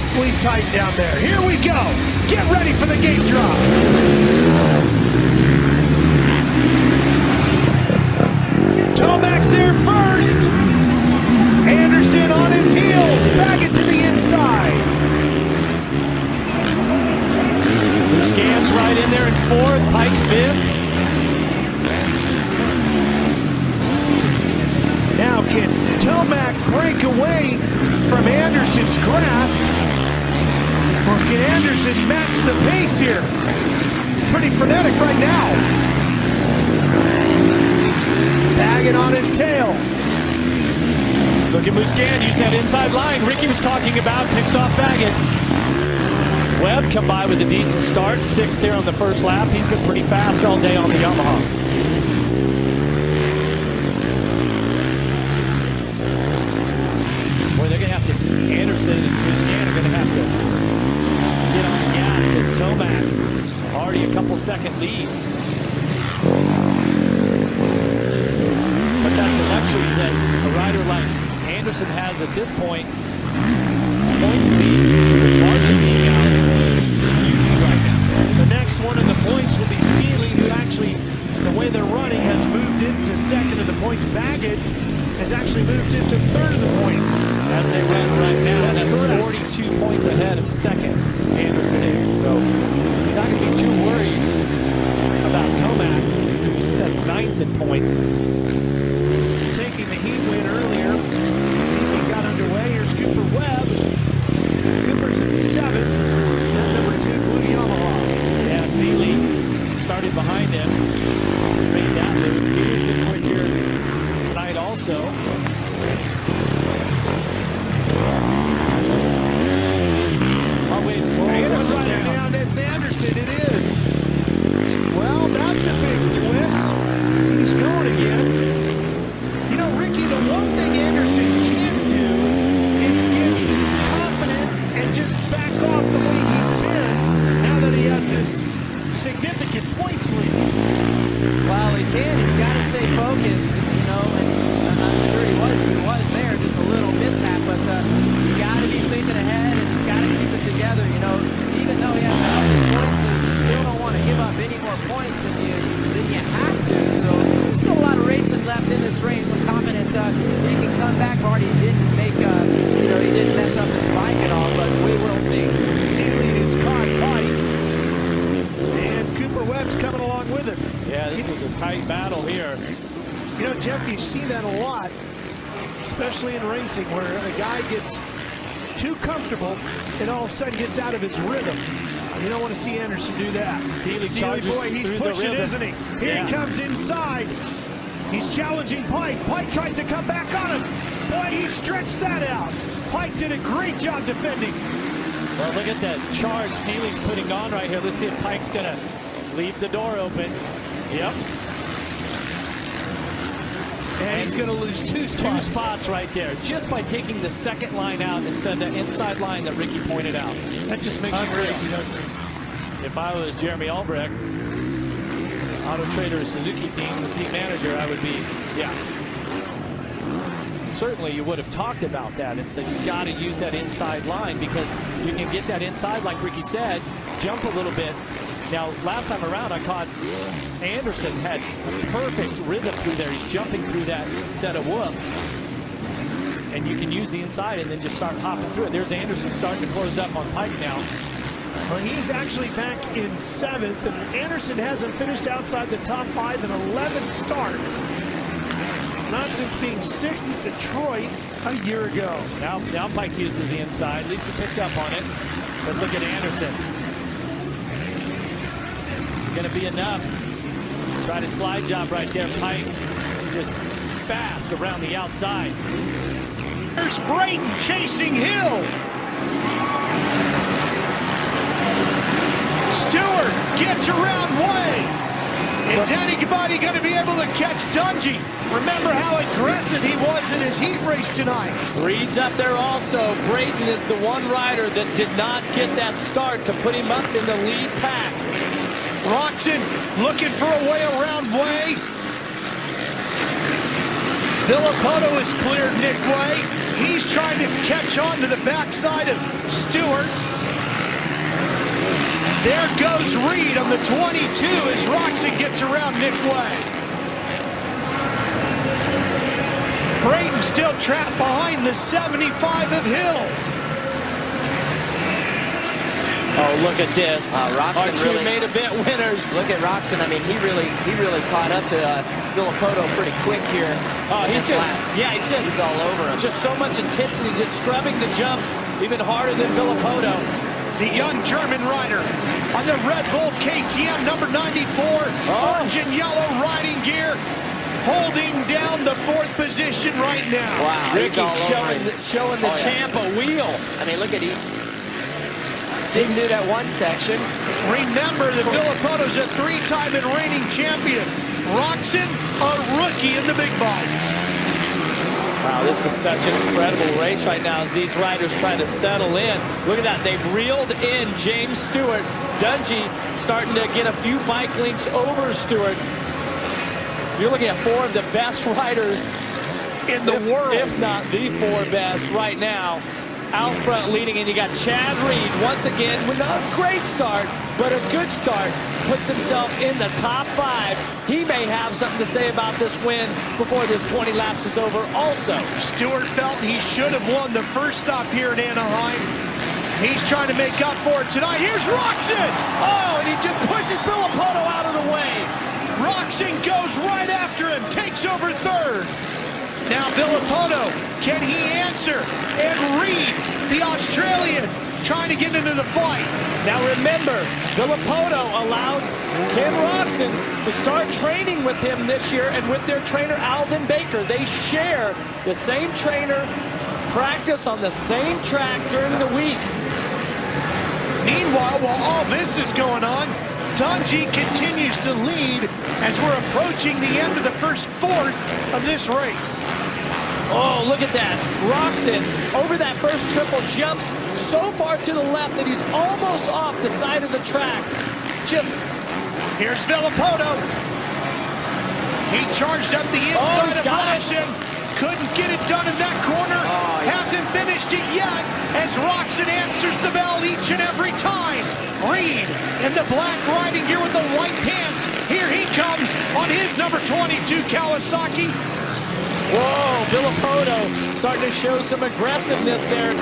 awfully tight down there. Here we go. Get ready for the gate drop. Tomac's there first. Anderson on his heels. Back it to the inside. Scans right in there in fourth. Pike fifth. Now can Tomac break away from Anderson's grasp? Or can Anderson match the pace here? It's pretty frenetic right now. Baggett on his tail. Look at Muscan, use that inside line Ricky was talking about, picks off Baggett. Webb come by with a decent start, sixth there on the first lap. He's been pretty fast all day on the Yamaha. Boy, they're going to have to, Anderson and Muscan are going to have to get on the gas because Tomac already a couple second lead. But that's the luxury that a rider like Anderson has at this point. His points lead with Marshall being out huge right now. The next one in the points will be Seeley, who actually, the way they're running, has moved into second of the points. Baggett has actually moved into third of the points. As they run right now, that's correct. 42 points ahead of second. Anderson is. So he's not going to be too worried about Tomac, who sets ninth in points. Taking the heat win earlier. Seeley got underway. Here's Cooper Webb. Cooper's in seventh. And number 2, Blue Yamaha. Yeah, Seeley started behind him. He's made that move. Seeley's been quick here tonight also. Oh, wait. Anderson's down. It's Anderson. It is. Well, that's a big twist. He's going again. You know, Ricky, the one thing Anderson can't do is get confident and just back off the way he's been now that he has this significant points lead. Well, he can. He's got to stay focused, you know, and I'm sure he was there, just a little mishap, but you got to be thinking ahead, and he's got to keep it together, you know. Even though he has 100 points, you still don't want to give up any more points than you have to. So there's still a lot of racing left in this race. I'm confident he can come back. Already didn't make, he didn't mess up his bike at all, but we will see. Seeley is caught Pike, and Cooper Webb's coming along with him. Yeah, this is a tight battle here. You know, Jeff, you see that a lot, especially in racing, where a guy gets too comfortable and all of a sudden gets out of his rhythm. You don't want to see Anderson do that. Seeley, boy, he's pushing, isn't he? Here he comes inside. He's challenging Pike. Pike tries to come back on him. Boy, he stretched that out. Pike did a great job defending. Well, look at that charge Seeley's putting on right here. Let's see if Pike's going to leave the door open. Yep. And he's going to lose two spots right there, just by taking the second line out instead of the inside line that Ricky pointed out. That just makes you crazy, doesn't it? If I was Jeremy Albrecht, Auto Trader Suzuki team, the team manager, I would be, yeah. Certainly you would have talked about that and said you've got to use that inside line because you can get that inside, like Ricky said, jump a little bit. Now, last time around, I caught Anderson had a perfect rhythm through there. He's jumping through that set of whoops. And you can use the inside and then just start hopping through it. There's Anderson starting to close up on Pike now. Well, he's actually back in seventh, and Anderson hasn't finished outside the top 5 in 11 starts. Not since being sixth at Detroit a year ago. Now Pike uses the inside. At least he picked up on it. But look at Anderson. Going to be enough. Try to slide job right there. Pike just fast around the outside. There's Brayton chasing Hill. Stewart gets around Way. Is anybody going to be able to catch Dungey? Remember how aggressive he was in his heat race tonight. Reed's up there also. Brayton is the one rider that did not get that start to put him up in the lead pack. Roxon looking for a way around Way. Villapoto has cleared Nick Way. He's trying to catch on to the backside of Stewart. There goes Reed on the 22 as Roxon gets around Nick Way. Brayton still trapped behind the 75 of Hill. Oh, look at this. Roxon Our two really, main event winners. look at Roxon. I mean, he really caught up to Villapoto pretty quick here. Oh, he's all over him. Just so much intensity, just scrubbing the jumps even harder than Villapoto. The young German rider on the Red Bull KTM number 94, orange and yellow riding gear, holding down the 4th position right now. Wow, he's Ricky all over him. showing the champ a wheel. I mean, look at he didn't do that one section. Remember that Villapoto's a 3-time and reigning champion. Roxon, a rookie in the big bikes. Wow, this is such an incredible race right now as these riders try to settle in. Look at that. They've reeled in James Stewart. Dungey starting to get a few bike links over Stewart. You're looking at 4 of the best riders in the world, if not the 4 best right now. Out front leading, and you got Chad Reed once again with not a great start, but a good start. Puts himself in the top 5. He may have something to say about this win before this 20 laps is over also. Stewart felt he should have won the first stop here in Anaheim. He's trying to make up for it tonight. Here's Roxon! Oh, and he just pushes Villapoto out of the way. Roxon goes right after him, takes over 3rd. Now Villapoto, can he answer? And Reed, the Australian, trying to get into the fight. Now remember, Villapoto allowed Ken Roxon to start training with him this year and with their trainer Alden Baker. They share the same trainer, practice on the same track during the week. Meanwhile, while all this is going on, Dungey continues to lead as we're approaching the end of the first 4th of this race. Oh, look at that. Roxon over that first triple jumps so far to the left that he's almost off the side of the track. Here's Villapoto. He charged up the inside of Roxon. Couldn't get it done in that corner. Hasn't finished it yet as Roxon answers the bell each and every time. Reed in the black riding gear with the white pants. Here he comes on his number 22 Kawasaki. Whoa, Villapoto starting to show some aggressiveness there.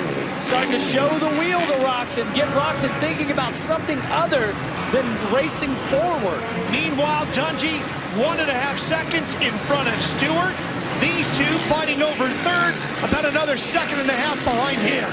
Starting to show the wheel to Roxon. Get Roxon thinking about something other than racing forward. Meanwhile, Dungey 1.5 seconds in front of Stewart. These two fighting over 3rd, about another 1.5 seconds behind him.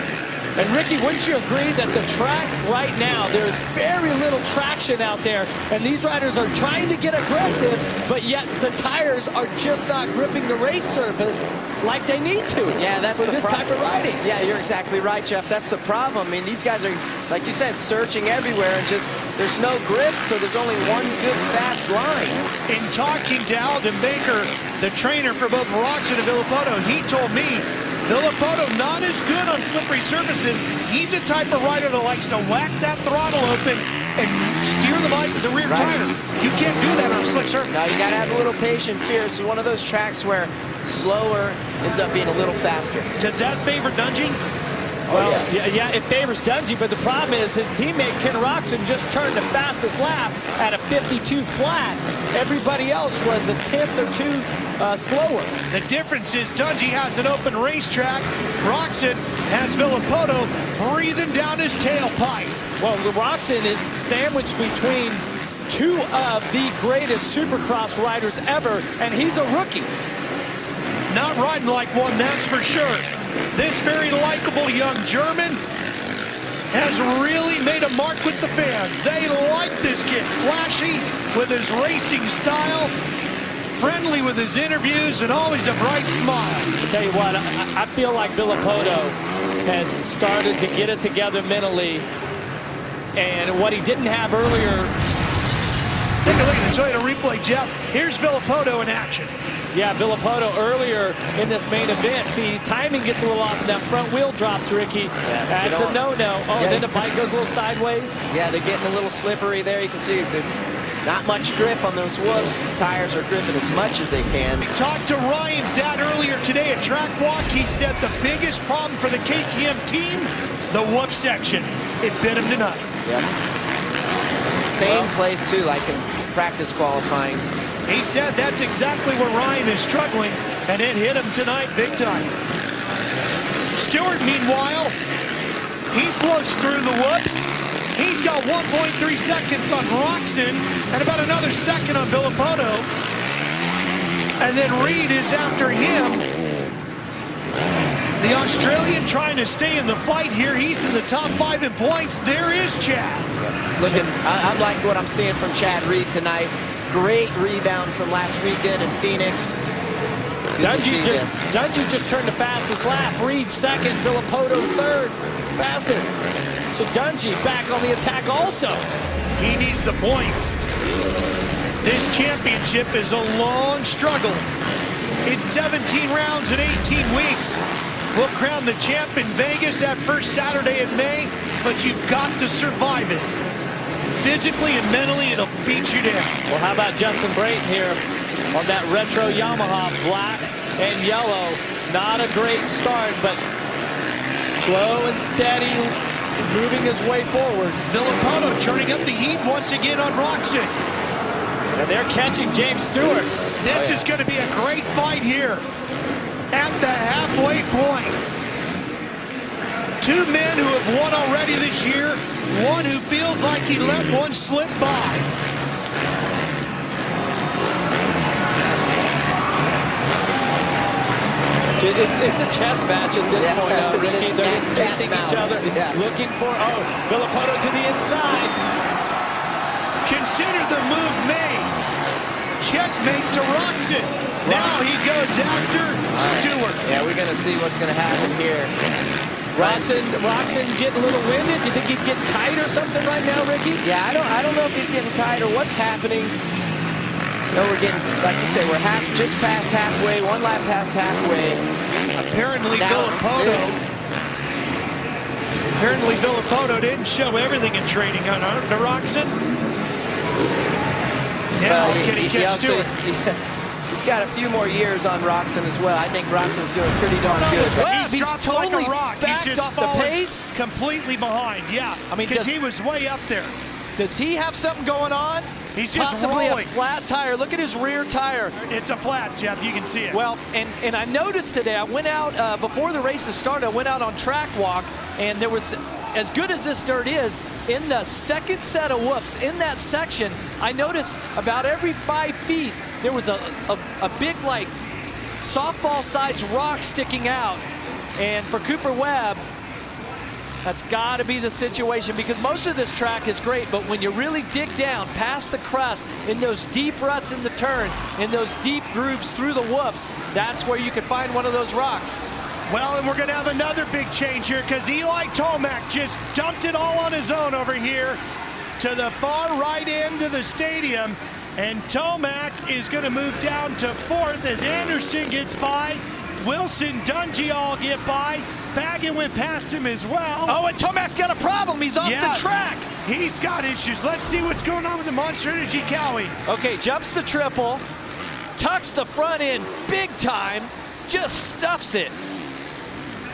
And Ricky, wouldn't you agree that the track right now, there's very little traction out there, and these riders are trying to get aggressive, but yet the tires are just not gripping the race surface like they need to. Yeah, that's for this type of riding. Yeah, you're exactly right, Jeff. That's the problem. I mean, these guys are, like you said, searching everywhere, and just there's no grip, so there's only one good fast line. In talking to Alden Baker, the trainer for both Roxon and Villapoto, he told me Villapoto not as good on slippery surfaces. He's a type of rider that likes to whack that throttle open and steer the bike with the rear tire. You can't do that on a slick surface. Now you got to have a little patience here. This is one of those tracks where slower ends up being a little faster. Does that favor Dungey? Well, yeah, it favors Dungey, but the problem is his teammate Ken Roxon just turned the fastest lap at a 52 flat. Everybody else was a 10th or 2 slower. The difference is Dungey has an open racetrack. Roxon has Villapoto breathing down his tailpipe. Well, Roxon is sandwiched between 2 of the greatest Supercross riders ever, and he's a rookie. Not riding like one, that's for sure. This very likable young German has really made a mark with the fans. They like this kid. Flashy with his racing style, friendly with his interviews, and always a bright smile. I'll tell you what, I feel like Villapoto has started to get it together mentally. And what he didn't have earlier. Take a look at the Toyota replay, Jeff. Here's Villapoto in action. Yeah, Villapoto earlier in this main event. See, timing gets a little off and that front wheel drops, Ricky. That's a no-no. Oh, and then the bike goes a little sideways. Yeah, they're getting a little slippery there. You can see Not much grip on those whoops. Tires are gripping as much as they can. We talked to Ryan's dad earlier today at Track Walk. He said the biggest problem for the KTM team, the whoop section. It bit him tonight. Yep. Same place too, like in practice qualifying. He said that's exactly where Ryan is struggling, and it hit him tonight big time. Stewart, meanwhile, he floats through the whoops. He's got 1.3 seconds on Roczen and about another second on Villopoto. And then Reed is after him. The Australian trying to stay in the fight here. He's in the top 5 in points. There is Chad. Looking, I like what I'm seeing from Chad Reed tonight. Great rebound from last weekend in Phoenix. Dungey just turned the fastest lap. Reed second, Villopoto third. Fastest. So Dungey back on the attack also. He needs the points. This championship is a long struggle. It's 17 rounds in 18 weeks. We'll crown the champ in Vegas that first Saturday in May, but you've got to survive it. Physically and mentally, it'll beat you down. Well, how about Justin Brayton here on that retro Yamaha, black and yellow. Not a great start, but slow and steady, moving his way forward. Villopoto turning up the heat once again on Roczen. And they're catching James Stewart. This is going to be a great fight here at the halfway point. Two men who have won already this year. One who feels like he let one slip by. It's a chess match at this point now, Ricky. They're just facing each other, looking for, Villopoto to the inside. Consider the move made. Checkmate to Roczen. Now he goes after Stewart. Yeah, we're going to see what's going to happen here. Roczen getting a little winded. Do you think he's getting tight or something right now, Ricky? Yeah, I don't know if he's getting tight or what's happening. No, we're getting, like you say, we're just past halfway, one lap past halfway. Apparently Villopoto didn't show everything in training on Roczen. Now can he catch Stewart? He's got a few more years on Roczen as well. I think Roxon's doing pretty darn good. He's dropped totally like a rock. backed He's just off the pace. Completely behind. Yeah, I mean, because he was way up there. Does he have something going on? He's just possibly rolling. A flat tire. Look at his rear tire. It's a flat, Jeff. You can see it. Well, and I noticed today, I went out, before the race started, I went out on Track Walk, and there was, as good as this dirt is, in the second set of whoops, in that section, I noticed about every 5 feet, there was a big, like, softball-sized rock sticking out. And for Cooper Webb, that's got to be the situation, because most of this track is great, but when you really dig down past the crust, in those deep ruts in the turn, in those deep grooves through the whoops, that's where you can find one of those rocks. Well, and we're going to have another big change here, because Eli Tomac just dumped it all on his own over here to the far right end of the stadium, and Tomac is going to move down to 4th as Anderson gets by. Wilson, Dungey all get by. Baggett went past him as well. Oh, and Tomac's got a problem. He's off the track. He's got issues. Let's see what's going on with the Monster Energy Cowie. Okay, jumps the triple, tucks the front end big time, just stuffs it.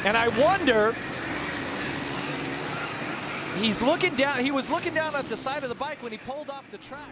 And I wonder, he's looking down, he was looking down at the side of the bike when he pulled off the track.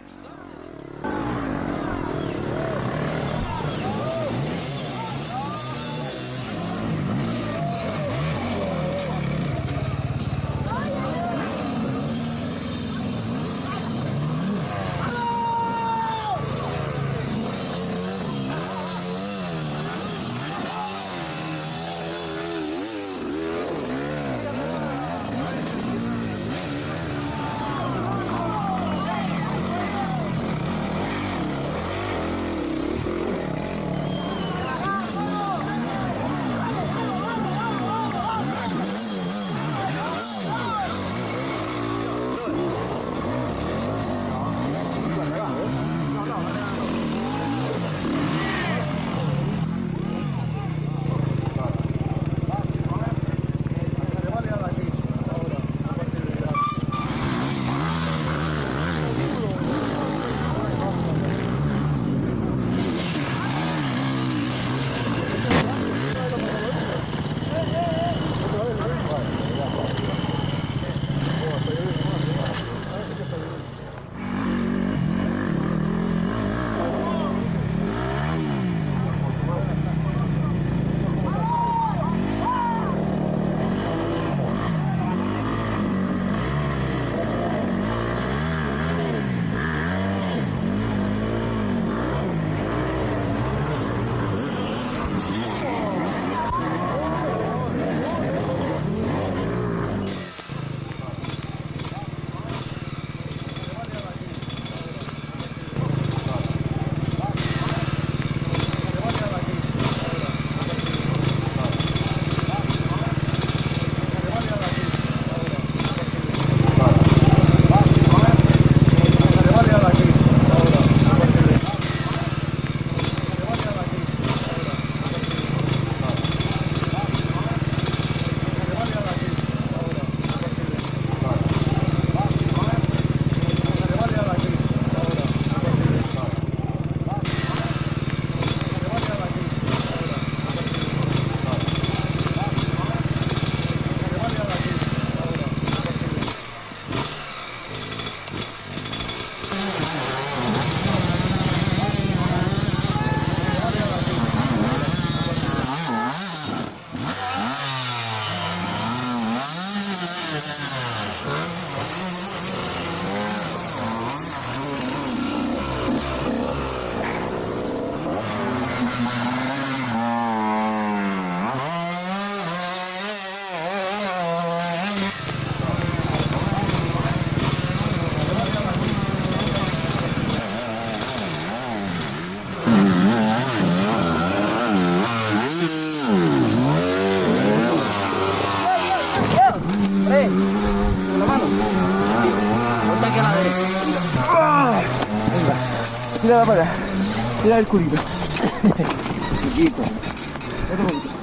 Tira para acá. Tira el culito. Poquito. Otro poquito.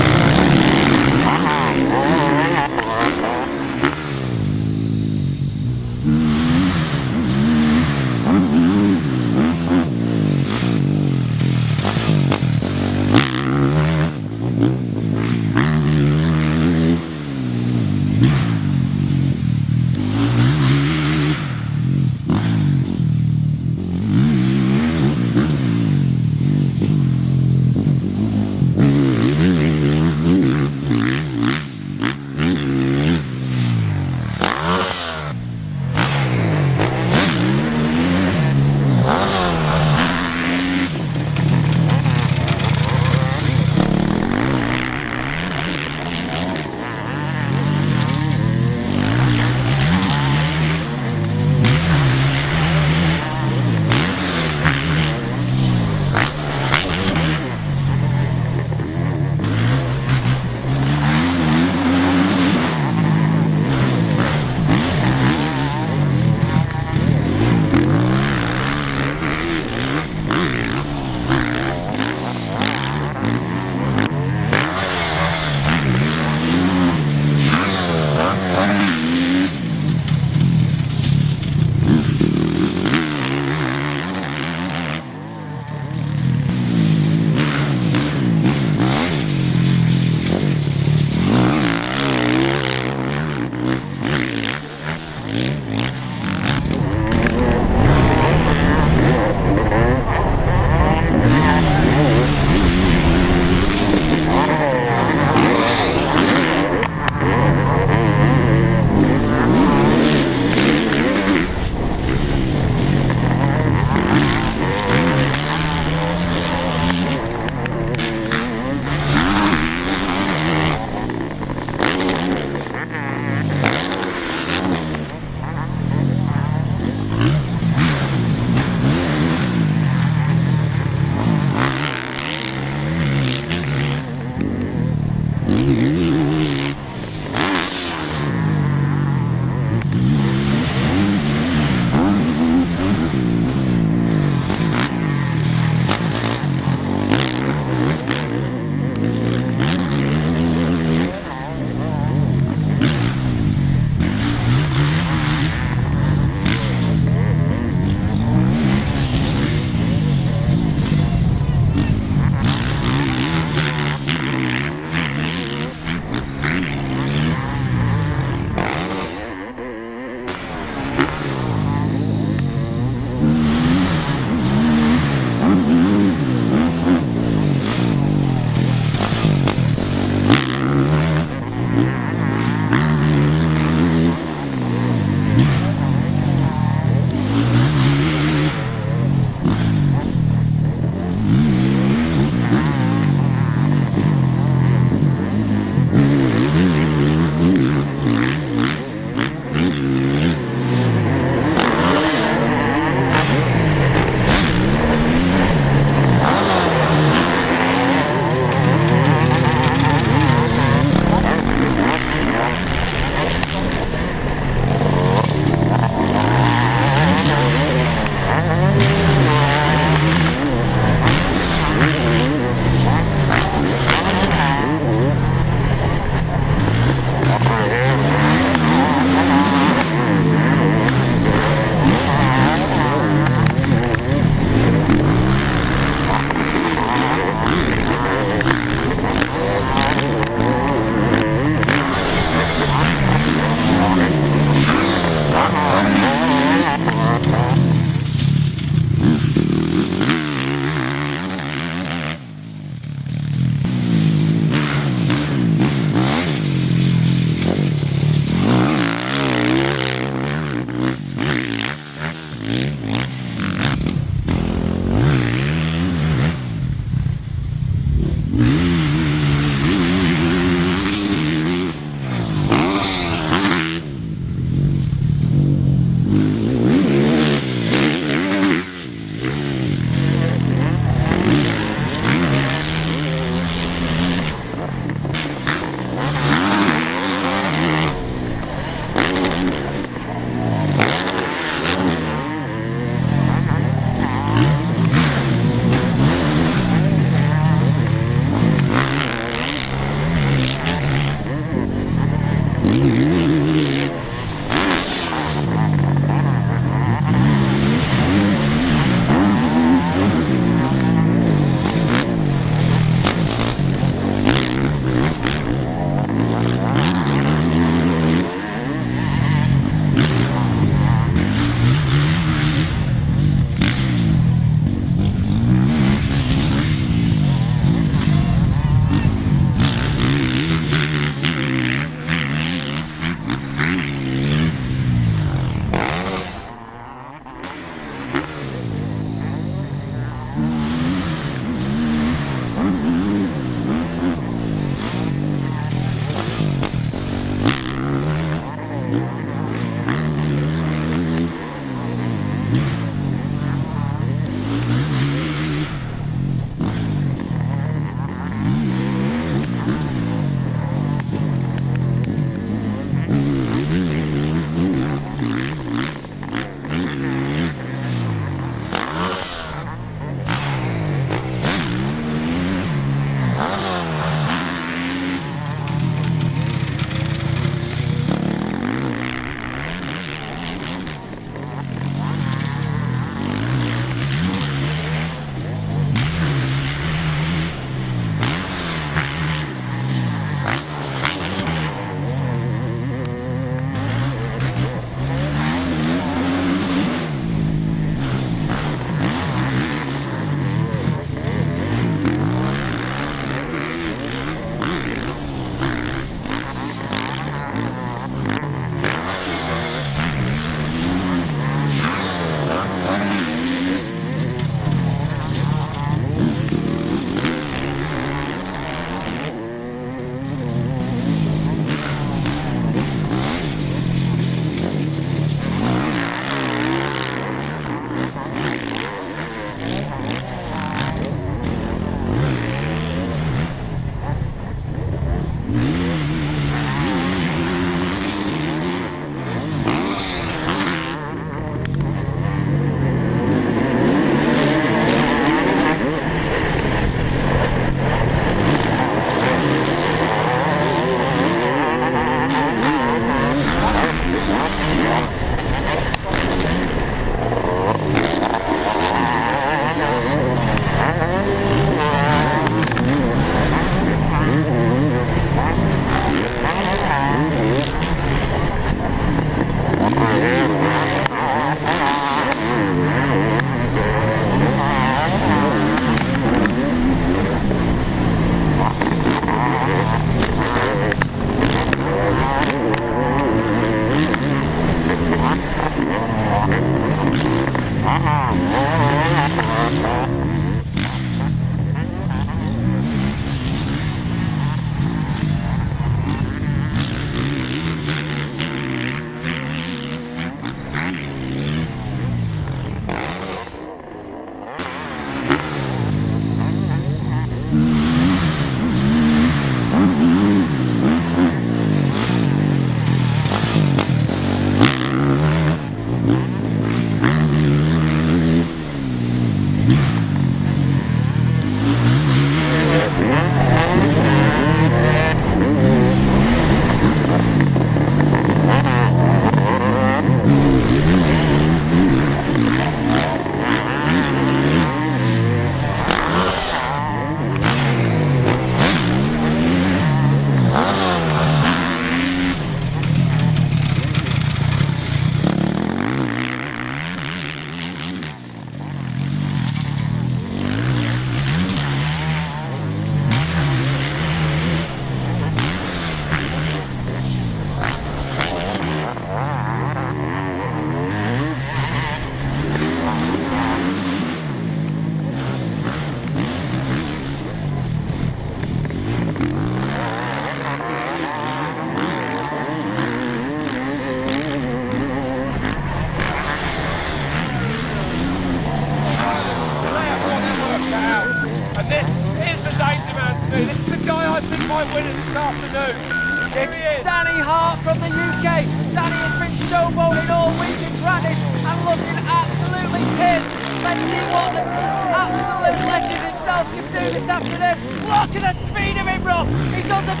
It's Danny Hart from the UK. Danny has been showboating all week in practice and looking absolutely pinned. Let's see what the absolute legend himself can do this afternoon. Look at the speed of him, Rob. He doesn't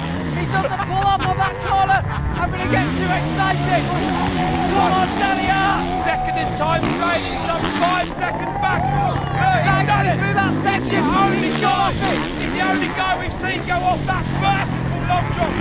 pull off on that corner. I'm going to get too excited. Come on, Danny Hart. Second in time trailing, some 5 seconds back. Nicely through that section. He's the only guy we've seen go off that vertical long drop.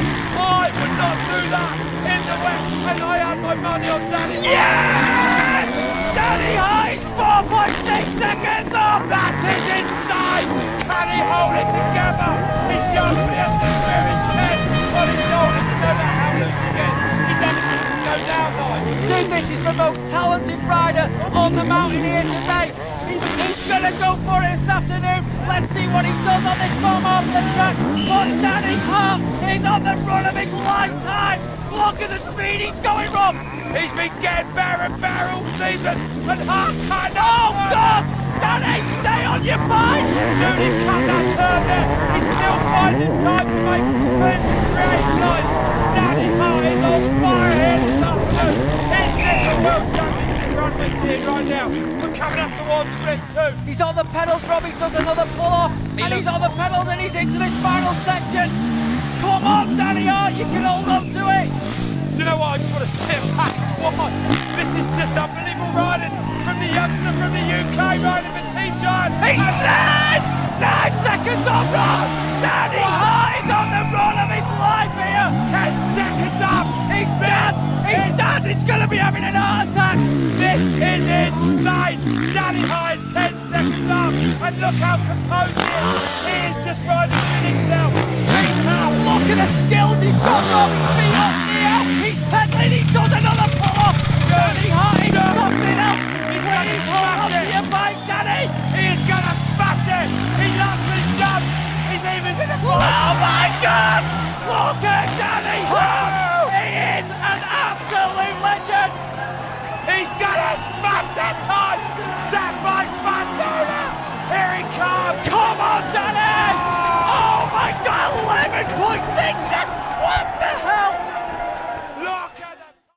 I would not do that in the wet, and I had my money on Danny. Yes! Danny Hart is 4.6 seconds off. That is insane. Can he hold it together? He's young, but he has experienced 10 on his shoulders, and no matter how loose he gets, he never seems to go down, Nigel. Dude, this is the most talented rider on the mountain here today. He's going to go for it this afternoon. Let's see what he does on this bottom half of the track. But Danny Hart is on the run of his lifetime. Look at the speed he's going, Rob. He's been getting better and better all season, and Hart kind of... Oh, God! Danny, stay on your bike! Dude, he cut that turn there. He's still finding time to make clean and create lines. Danny Hart is on fire here this afternoon. Is this the World Championship run we're seeing right now? We're coming up towards split 2. He's on the pedals, Rob. He does another pull-off. And he's on the pedals and he's into this final section. Come on, Danny Hart, you can hold on to it. Do you know what? I just want to sit back and watch. This is just unbelievable riding from the youngster from the UK riding for Team Giant. He's led! 9 seconds off, Rob! Danny Hart is on the run of his life here. 10 seconds up. He's dead! He's dead! He's going to be having an heart attack. This is insane. Danny Hart is 10 seconds up. And look how composed he is. He is just riding within himself. He's tough. Look at the skills he's got, Rob. His feet up here. He's pedaling. He does another pull-off. Danny Hart is something else. He's going to smash it. Your bike, Danny. He is going to smash it. He loves his jump. He's even going to fly. Oh my God! Look at Danny Hart. He is an absolute legend. He's going to smash that time.